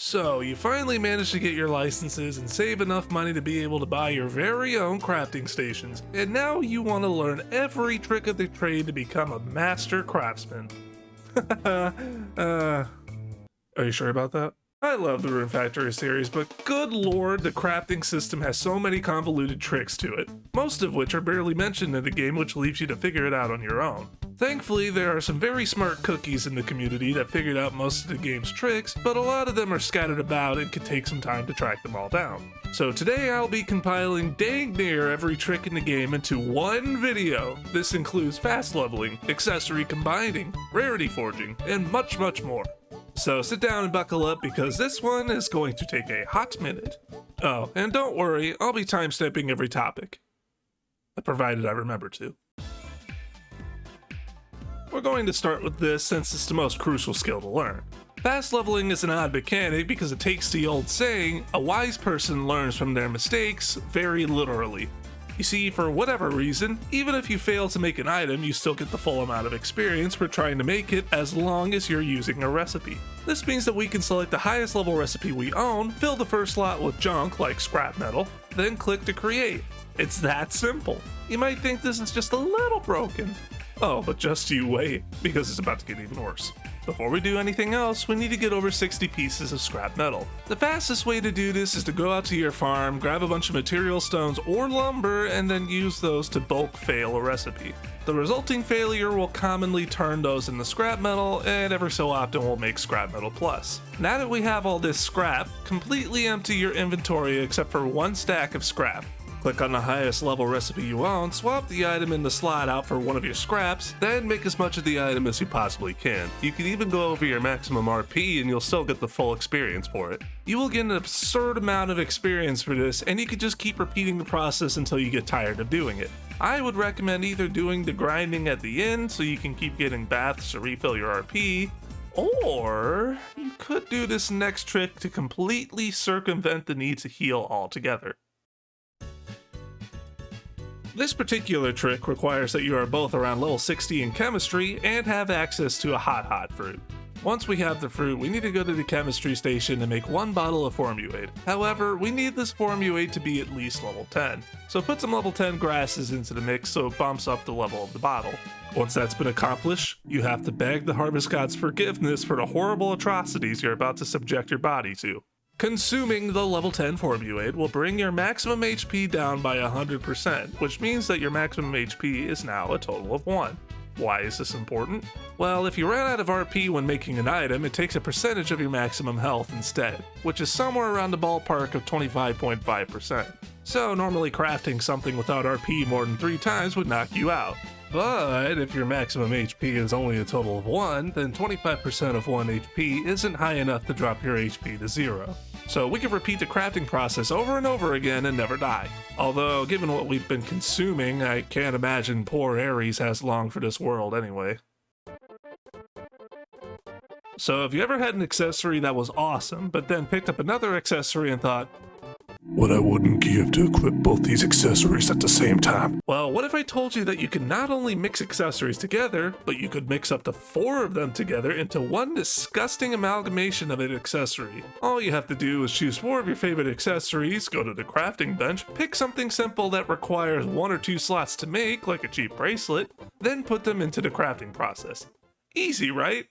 So, you finally managed to get your licenses and save enough money to be able to buy your very own crafting stations, and now you want to learn every trick of the trade to become a master craftsman. Are you sure about that? I love the Rune Factory series, but good lord, the crafting system has so many convoluted tricks to it, most of which are barely mentioned in the game, which leaves you to figure it out on your own. Thankfully, there are some very smart cookies in the community that figured out most of the game's tricks, but a lot of them are scattered about and can take some time to track them all down. So today I'll be compiling dang near every trick in the game into one video. This includes fast leveling, accessory combining, rarity forging, and much more. So sit down and buckle up because this one is going to take a hot minute. Oh, and don't worry, I'll be time-stamping every topic. Provided I remember to. We're going to start with this since it's the most crucial skill to learn. Fast leveling is an odd mechanic because it takes the old saying, a wise person learns from their mistakes, very literally. You see, for whatever reason, even if you fail to make an item, you still get the full amount of experience for trying to make it as long as you're using a recipe. This means that we can select the highest level recipe we own, fill the first slot with junk like scrap metal, then click to create. It's that simple. You might think this is just a little broken. Oh, but just you wait, because it's about to get even worse. Before we do anything else, we need to get over 60 pieces of scrap metal. The fastest way to do this is to go out to your farm, grab a bunch of material stones or lumber, and then use those to bulk fail a recipe. The resulting failure will commonly turn those into scrap metal, and every so often will make scrap metal plus. Now that we have all this scrap, completely empty your inventory except for one stack of scrap. Click on the highest level recipe you own, swap the item in the slot out for one of your scraps, then make as much of the item as you possibly can. You can even go over your maximum RP and you'll still get the full experience for it. You will get an absurd amount of experience for this, and you can just keep repeating the process until you get tired of doing it. I would recommend either doing the grinding at the end so you can keep getting baths to refill your RP, or you could do this next trick to completely circumvent the need to heal altogether. This particular trick requires that you are both around level 60 in chemistry and have access to a hot fruit. Once we have the fruit, we need to go to the chemistry station and make one bottle of formuate. However, we need this formuate to be at least level 10. So put some level 10 grasses into the mix so it bumps up the level of the bottle. Once that's been accomplished, you have to beg the harvest god's forgiveness for the horrible atrocities you're about to subject your body to. Consuming the level 10 formuate will bring your maximum HP down by 100%, which means that your maximum HP is now a total of 1. Why is this important? Well, if you ran out of RP when making an item, it takes a percentage of your maximum health instead, which is somewhere around the ballpark of 25.5%. So normally crafting something without RP more than 3 times would knock you out. But if your maximum HP is only a total of 1, then 25% of 1 HP isn't high enough to drop your HP to 0. So we can repeat the crafting process over and over again and never die. Although, given what we've been consuming, I can't imagine poor Ares has long for this world anyway. So have you ever had an accessory that was awesome, but then picked up another accessory and thought, what I wouldn't give to equip both these accessories at the same time? Well, what if I told you that you could not only mix accessories together, but you could mix up to 4 of them together into one disgusting amalgamation of an accessory? All you have to do is choose 4 of your favorite accessories, go to the crafting bench, pick something simple that requires 1 or 2 slots to make, like a cheap bracelet, then put them into the crafting process. Easy, right?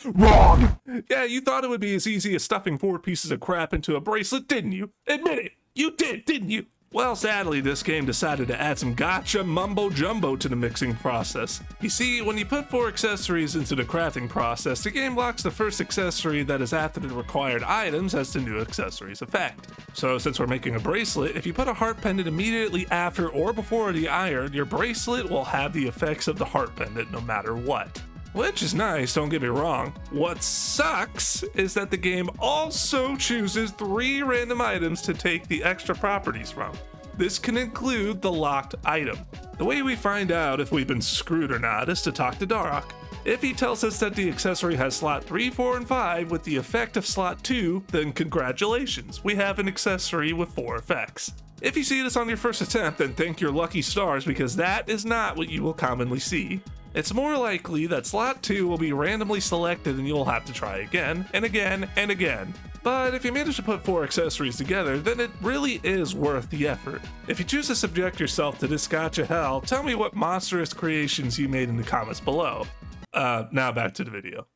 Wrong! Yeah, you thought it would be as easy as stuffing 4 pieces of crap into a bracelet, didn't you? Admit it! You did, didn't you? Well, sadly, this game decided to add some gotcha mumbo-jumbo to the mixing process. You see, when you put 4 accessories into the crafting process, the game locks the first accessory that is after the required items as the new accessory's effect. So since we're making a bracelet, if you put a heart pendant immediately after or before the iron, your bracelet will have the effects of the heart pendant no matter what. Which is nice, don't get me wrong. What sucks is that the game also chooses 3 random items to take the extra properties from. This can include the locked item. The way we find out if we've been screwed or not is to talk to Darok. If he tells us that the accessory has slot 3, 4, and 5 with the effect of slot 2, then congratulations, we have an accessory with 4 effects. If you see this on your first attempt, then thank your lucky stars because that is not what you will commonly see. It's more likely that slot 2 will be randomly selected and you'll have to try again, and again, and again. But if you manage to put 4 accessories together, then it really is worth the effort. If you choose to subject yourself to this gacha hell, tell me what monstrous creations you made in the comments below. Now back to the video.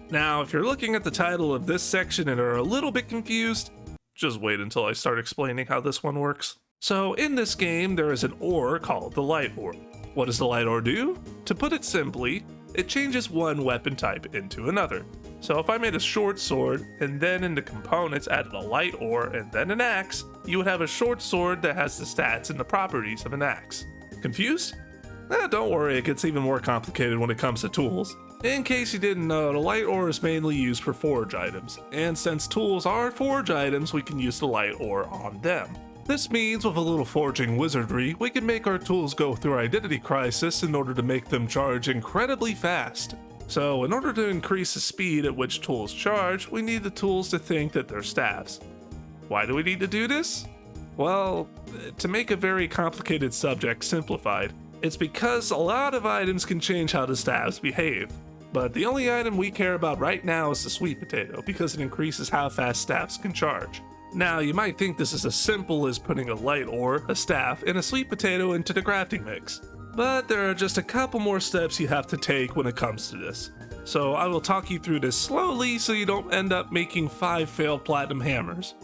Now, if you're looking at the title of this section and are a little bit confused, just wait until I start explaining how this one works. So in this game, there is an ore called the light ore. What does the light ore do? To put it simply, it changes one weapon type into another. So if I made a short sword and then in the components added a light ore and then an axe, you would have a short sword that has the stats and the properties of an axe. Confused? Don't worry, it gets even more complicated when it comes to tools. In case you didn't know, the light ore is mainly used for forge items, and since tools are forge items, we can use the light ore on them. This means with a little forging wizardry, we can make our tools go through identity crisis in order to make them charge incredibly fast. So in order to increase the speed at which tools charge, we need the tools to think that they're staves. Why do we need to do this? Well, to make a very complicated subject simplified, it's because a lot of items can change how the staves behave. But the only item we care about right now is the sweet potato, because it increases how fast staffs can charge. Now, you might think this is as simple as putting a light ore, a staff, and a sweet potato into the crafting mix. But there are just a couple more steps you have to take when it comes to this. So I will talk you through this slowly so you don't end up making 5 failed platinum hammers.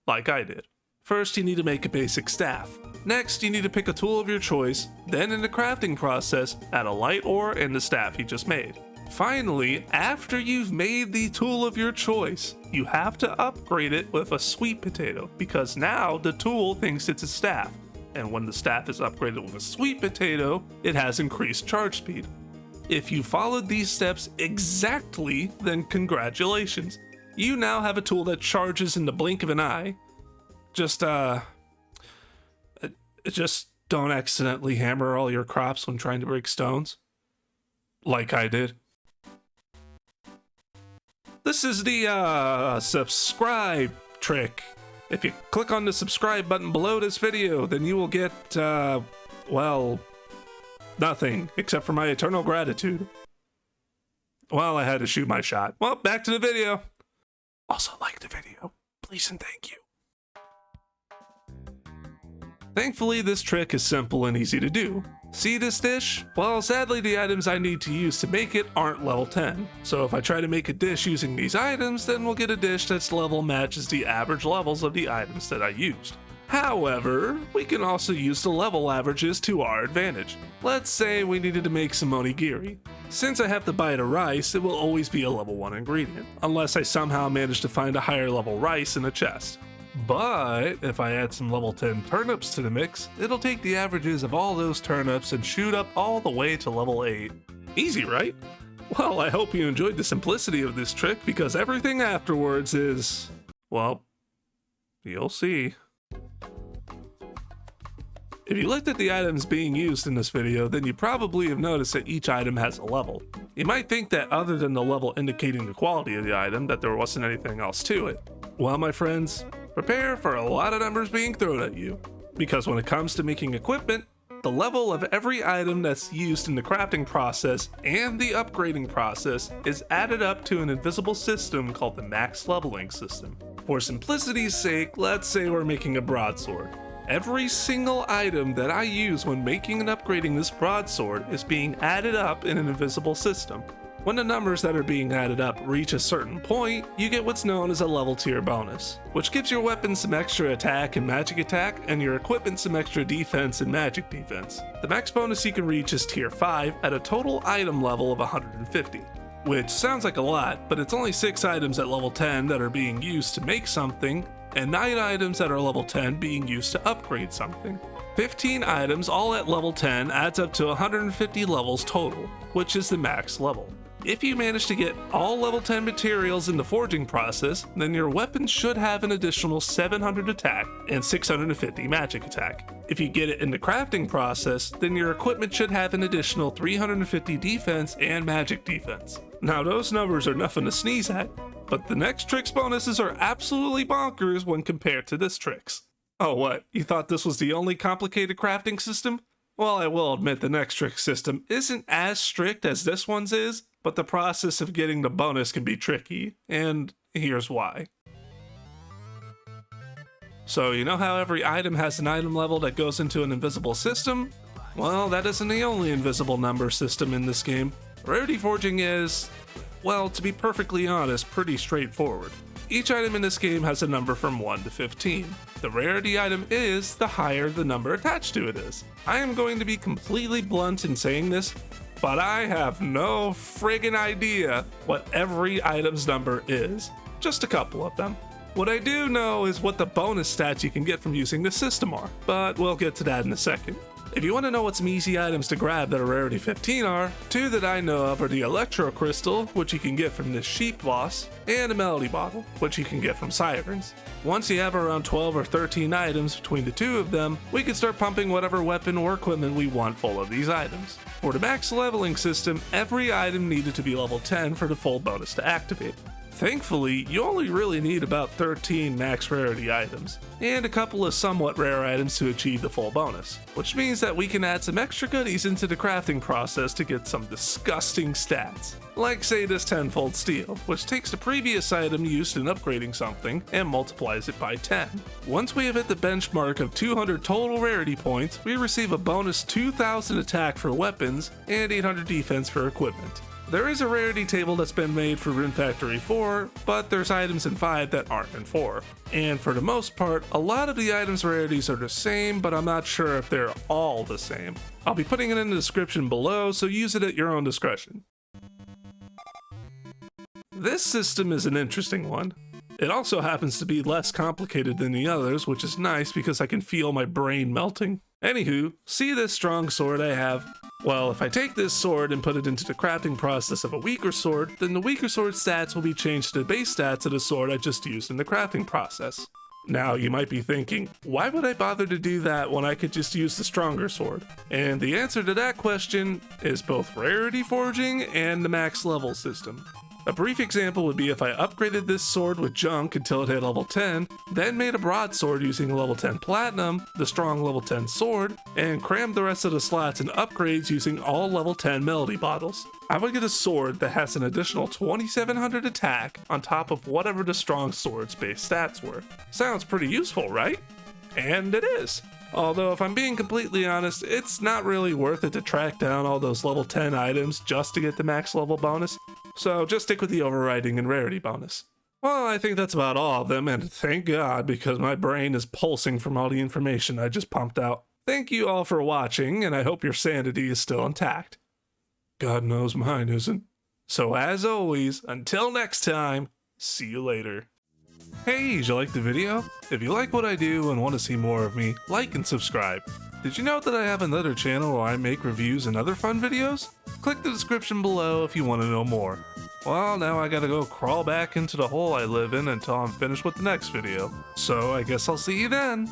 Like I did. First, you need to make a basic staff. Next, you need to pick a tool of your choice, then in the crafting process, add a light ore and the staff you just made. Finally, after you've made the tool of your choice, you have to upgrade it with a sweet potato, because now the tool thinks it's a staff, and when the staff is upgraded with a sweet potato, it has increased charge speed. If you followed these steps exactly, then congratulations. You now have a tool that charges in the blink of an eye. Just don't accidentally hammer all your crops when trying to break stones. Like I did. This is the subscribe trick. If you click on the subscribe button below this video, then you will get, well, nothing except for my eternal gratitude. Well, I had to shoot my shot. Well, back to the video. Also, like the video, please and thank you. Thankfully, this trick is simple and easy to do. See this dish? Well, sadly, the items I need to use to make it aren't level 10. So if I try to make a dish using these items, then we'll get a dish that's level matches the average levels of the items that I used. However, we can also use the level averages to our advantage. Let's say we needed to make some onigiri. Since I have to buy the rice, it will always be a level 1 ingredient, unless I somehow manage to find a higher level rice in a chest. But if I add some level 10 turnips to the mix, it'll take the averages of all those turnips and shoot up all the way to level 8. Easy, right? Well, I hope you enjoyed the simplicity of this trick, because everything afterwards is, well, you'll see. If you looked at the items being used in this video, then you probably have noticed that each item has a level. You might think that other than the level indicating the quality of the item, that there wasn't anything else to it. Well, my friends, prepare for a lot of numbers being thrown at you, because when it comes to making equipment, the level of every item that's used in the crafting process and the upgrading process is added up to an invisible system called the max leveling system. For simplicity's sake, let's say we're making a broadsword. Every single item that I use when making and upgrading this broadsword is being added up in an invisible system. When the numbers that are being added up reach a certain point, you get what's known as a level tier bonus, which gives your weapon some extra attack and magic attack, and your equipment some extra defense and magic defense. The max bonus you can reach is tier 5 at a total item level of 150. Which sounds like a lot, but it's only 6 items at level 10 that are being used to make something, and 9 items that are level 10 being used to upgrade something. 15 items all at level 10 adds up to 150 levels total, which is the max level. If you manage to get all level 10 materials in the forging process, then your weapon should have an additional 700 attack and 650 magic attack. If you get it in the crafting process, then your equipment should have an additional 350 defense and magic defense. Now those numbers are nothing to sneeze at, but the next trick's bonuses are absolutely bonkers when compared to this trick's. Oh what, you thought this was the only complicated crafting system? Well, I will admit the next trick system isn't as strict as this one's is, but the process of getting the bonus can be tricky, and here's why. So you know how every item has an item level that goes into an invisible system? Well, that isn't the only invisible number system in this game. Rarity Forging is, well, to be perfectly honest, pretty straightforward. Each item in this game has a number from 1 to 15. The rarity item is, the higher the number attached to it is. I am going to be completely blunt in saying this, but I have no friggin' idea what every item's number is. Just a couple of them. What I do know is what the bonus stats you can get from using the system are, but we'll get to that in a second. If you want to know what some easy items to grab that are rarity 15 are, two that I know of are the Electro Crystal, which you can get from this sheep boss, and a Melody Bottle, which you can get from Sirens. Once you have around 12 or 13 items between the two of them, we can start pumping whatever weapon or equipment we want full of these items. For the max leveling system, every item needed to be level 10 for the full bonus to activate. Thankfully, you only really need about 13 max rarity items, and a couple of somewhat rare items to achieve the full bonus, which means that we can add some extra goodies into the crafting process to get some disgusting stats. Like say this tenfold steel, which takes the previous item used in upgrading something and multiplies it by 10. Once we have hit the benchmark of 200 total rarity points, we receive a bonus 2000 attack for weapons and 800 defense for equipment. There is a rarity table that's been made for Rune Factory 4, but there's items in 5 that aren't in 4. And for the most part, a lot of the items' rarities are the same, but I'm not sure if they're all the same. I'll be putting it in the description below, so use it at your own discretion. This system is an interesting one. It also happens to be less complicated than the others, which is nice because I can feel my brain melting. Anywho, see this strong sword I have? Well, if I take this sword and put it into the crafting process of a weaker sword, then the weaker sword stats will be changed to the base stats of the sword I just used in the crafting process. Now, you might be thinking, why would I bother to do that when I could just use the stronger sword? And the answer to that question is both Rarity Forging and the max level system. A brief example would be if I upgraded this sword with junk until it hit level 10, then made a broadsword using a level 10 platinum, the strong level 10 sword, and crammed the rest of the slots and upgrades using all level 10 melody bottles. I would get a sword that has an additional 2700 attack on top of whatever the strong sword's base stats were. Sounds pretty useful, right? And it is. Although if I'm being completely honest, it's not really worth it to track down all those level 10 items just to get the max level bonus. So just stick with the overwriting and rarity bonus. Well, I think that's about all of them, and thank God, because my brain is pulsing from all the information I just pumped out. Thank you all for watching, and I hope your sanity is still intact. God knows mine isn't. So as always, until next time, see you later. Hey, did you like the video? If you like what I do and want to see more of me, like and subscribe. Did you know that I have another channel where I make reviews and other fun videos? Click the description below if you want to know more. Well, now I gotta go crawl back into the hole I live in until I'm finished with the next video. So I guess I'll see you then.